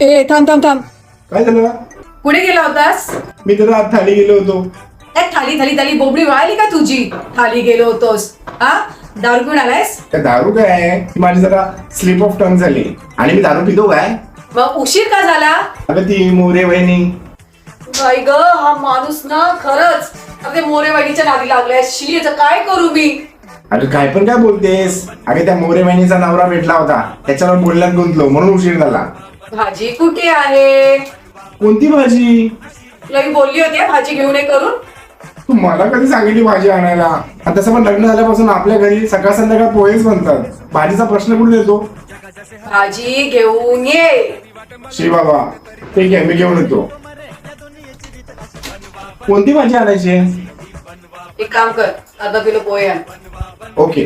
ए थांब थांब थांब. काय झालं? कुठे गेला होतास? मी तर आज थाली गेलो होतो. थाली थाली थाली बोबडी वळाली का तुझी? थाली गेलो होतोस हा? दारू पिऊन आलायस? त्या दारू काय आहे, ती माझी जरा स्लिप ऑफ टंग झाली आणि मी दारू पितो काय? मग उशीर का झाला? अगं ती मोरे वहिनी. बाई ग, हा माणूस ना खरंच अगदी मोरे वहिनीच्या नादी लागलाय. शी, याचं काय करू मी? अरे काय पण काय बोलतेस? अगे त्या मोरे वहिनीचा नवरा भेटला होता, त्याच्यावर बोलण्यात गुंतलो म्हणून उशीर झाला. भाजी कुठे आहे? कोणती भाजी? तुला मी बोलली होती हा, भाजी घेऊन ये करून. तू मला कधी सांगितली भाजी आणायला? आणि तसं पण लग्न झाल्यापासून आपल्या घरी सकाळ संध्याकाळ पोहेच बनतात. भाजीचा प्रश्न कुठे येतो? भाजी घेऊन ये. शी बाबा, ठीक आहे, मी घेऊन येतो. कोणती भाजी आणायची? एक काम कर, अर्धा किलो पोहे आण. ओके.